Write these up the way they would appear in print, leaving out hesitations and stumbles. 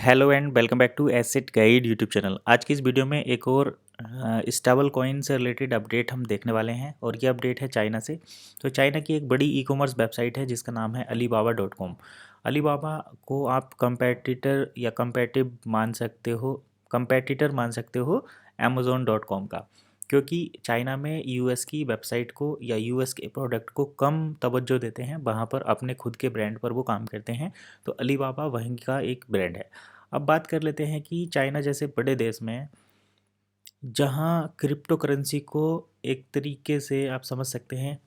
Hello and welcome back to asset guide YouTube channel. आज की इस वीडियो में एक और स्टेबल कॉइन से रिलेटेड अपडेट हम देखने वाले हैं और ये अपडेट है चाइना से। तो चाइना की एक बड़ी ई कॉमर्स वेबसाइट है जिसका नाम है alibaba.com। अलीबाबा को आप कंपेटिटर या कंपेटिटर मान सकते हो amazon.com का, क्योंकि चाइना में यूएस की वेबसाइट को या यूएस के प्रोडक्ट को कम तवज्जो देते हैं, वहाँ पर अपने खुद के ब्रांड पर वो काम करते हैं। तो अलीबाबा वहीं का एक ब्रांड है। अब बात कर लेते हैं कि चाइना जैसे बड़े देश में जहाँ क्रिप्टो करेंसी को एक तरीके से आप समझ सकते हैं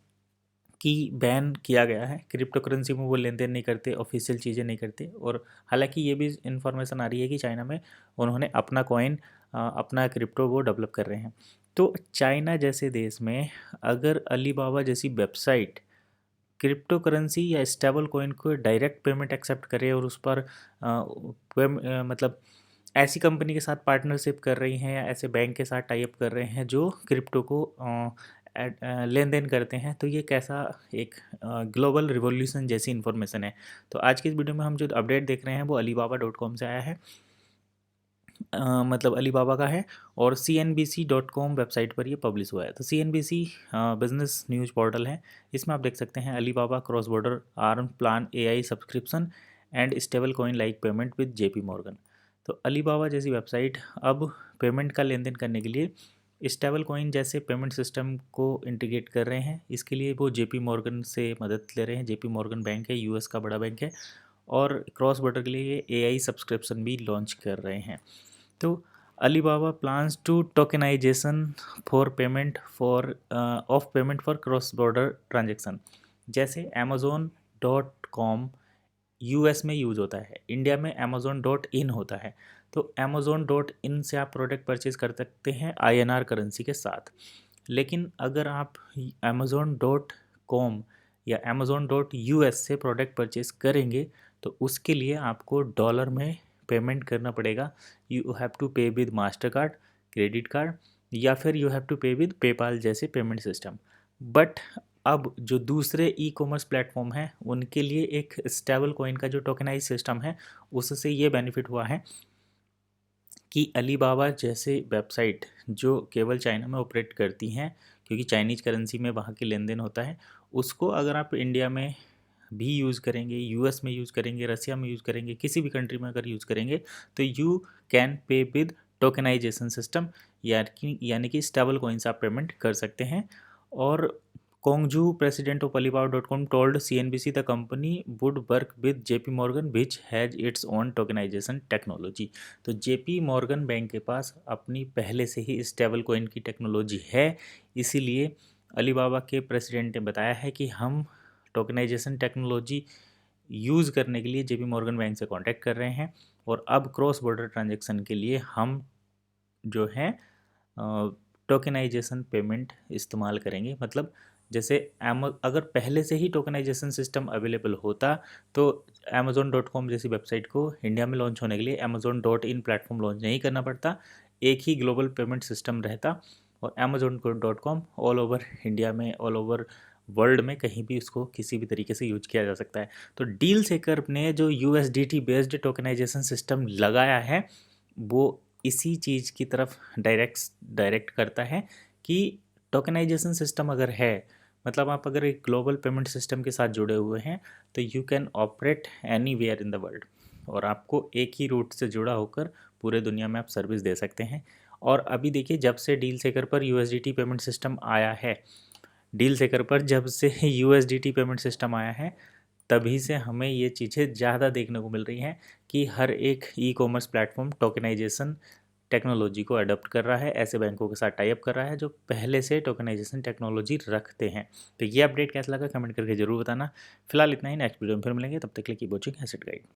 कि बैन किया गया है। क्रिप्टो करेंसी में वो लेन देन नहीं करते, ऑफिशियल चीज़ें नहीं करते। और हालांकि ये भी इन्फॉर्मेशन आ रही है कि चाइना में उन्होंने अपना कॉइन, अपना क्रिप्टो वो डेवलप कर रहे हैं। तो चाइना जैसे देश में अगर अलीबाबा जैसी वेबसाइट क्रिप्टो करेंसी या स्टेबल कॉइन को डायरेक्ट पेमेंट एक्सेप्ट करे और उस पर मतलब ऐसी कंपनी के साथ पार्टनरशिप कर रही हैं या ऐसे बैंक के साथ टाई अप कर रहे हैं जो क्रिप्टो को लेन देन करते हैं, तो ये कैसा एक ग्लोबल रिवॉल्यूशन जैसी इन्फॉर्मेशन है। तो आज की इस वीडियो में हम जो अपडेट देख रहे हैं वो alibaba.com से आया है। मतलब अलीबाबा का है और cnbc.com वेबसाइट पर ये पब्लिश हुआ है। तो CNBC बिजनेस न्यूज़ पोर्टल है। इसमें आप देख सकते हैं Alibaba cross border arm plan AI subscription and stable coin like payment with JP Morgan. तो अलीबाबा जैसी वेबसाइट अब पेमेंट का लेन देन करने के लिए स्टेबल कॉइन जैसे पेमेंट सिस्टम को इंटीग्रेट कर रहे हैं। इसके लिए वो JP मॉर्गन से मदद ले रहे हैं। JP मॉर्गन बैंक है, यूएस का बड़ा बैंक है, और क्रॉस बॉर्डर के लिए ये AI सब्सक्रिप्शन भी लॉन्च कर रहे हैं। तो Alibaba plans to tokenization for payment for cross border transaction. जैसे amazon.com यूएस में यूज़ होता है, इंडिया में amazon.in होता है। तो amazon.in से आप प्रोडक्ट परचेज कर सकते हैं INR करेंसी के साथ। लेकिन अगर आप amazon.com या amazon.us से प्रोडक्ट परचेज करेंगे तो उसके लिए आपको डॉलर में पेमेंट करना पड़ेगा। यू हैव टू पे with master card, credit card, या फिर यू हैव टू पे विद पेपाल जैसे पेमेंट सिस्टम। बट अब जो दूसरे ई कॉमर्स प्लेटफॉर्म हैं उनके लिए एक स्टेबल कॉइन का जो टोकनाइज सिस्टम है उससे ये बेनिफिट हुआ है कि अलीबाबा जैसे वेबसाइट जो केवल चाइना में ऑपरेट करती हैं, क्योंकि चाइनीज करेंसी में वहाँ के लेन देन होता है, उसको अगर आप इंडिया में भी यूज़ करेंगे, यूएस में यूज़ करेंगे, रसिया में यूज़ करेंगे, किसी भी कंट्री में अगर यूज़ करेंगे तो you can pay with tokenization system, यानी कि स्टेबल कॉइन से आप पेमेंट कर सकते हैं। और कोंगजू president of alibaba.com told CNBC the company would work with JP Morgan which has its own tokenization technology. तो JP मॉर्गन बैंक के पास अपनी पहले से ही स्टेबल कॉइन की टेक्नोलॉजी है, इसीलिए अलीबाबा के प्रेसिडेंट ने बताया है कि हम टोकनाइजेशन टेक्नोलॉजी यूज़ करने के लिए JP मॉर्गन बैंक से कांटेक्ट कर रहे हैं। और अब क्रॉस बॉर्डर ट्रांजैक्शन के लिए हम जो है टोकनाइजेशन पेमेंट इस्तेमाल करेंगे। मतलब जैसे अगर पहले से ही टोकनाइजेशन सिस्टम अवेलेबल होता तो amazon.com जैसी वेबसाइट को इंडिया में लॉन्च होने के लिए amazon.in प्लेटफॉर्म लॉन्च नहीं करना पड़ता, एक ही ग्लोबल पेमेंट सिस्टम रहता और amazon.com ऑल ओवर इंडिया में, ऑल ओवर वर्ल्ड में कहीं भी उसको किसी भी तरीके से यूज किया जा सकता है। तो डील सेकर ने जो USDT बेस्ड टोकनाइजेशन सिस्टम लगाया है वो इसी चीज़ की तरफ डायरेक्ट करता है कि टोकनाइजेशन सिस्टम अगर है, मतलब आप अगर एक ग्लोबल पेमेंट सिस्टम के साथ जुड़े हुए हैं तो you can operate anywhere in the world, और आपको एक ही रूट से जुड़ा होकर पूरे दुनिया में आप सर्विस दे सकते हैं। और अभी देखिए, जब से डील सेकर पर USDT पेमेंट सिस्टम आया है, डील सेकर पर जब से USDT पेमेंट सिस्टम आया है तभी से हमें ये चीज़ें ज़्यादा देखने को मिल रही हैं कि हर एक e commerce platform tokenization technology को अडॉप्ट कर रहा है, ऐसे बैंकों के साथ टाई अप कर रहा है जो पहले से टोकनाइजेशन टेक्नोलॉजी रखते हैं। तो ये अपडेट कैसा लगा कमेंट करके जरूर बताना। फिलहाल इतना ही, नेक्स्ट वीडियो में फिर मिलेंगे, तब तक के लिए कीप वॉचिंग एसेट गाइड।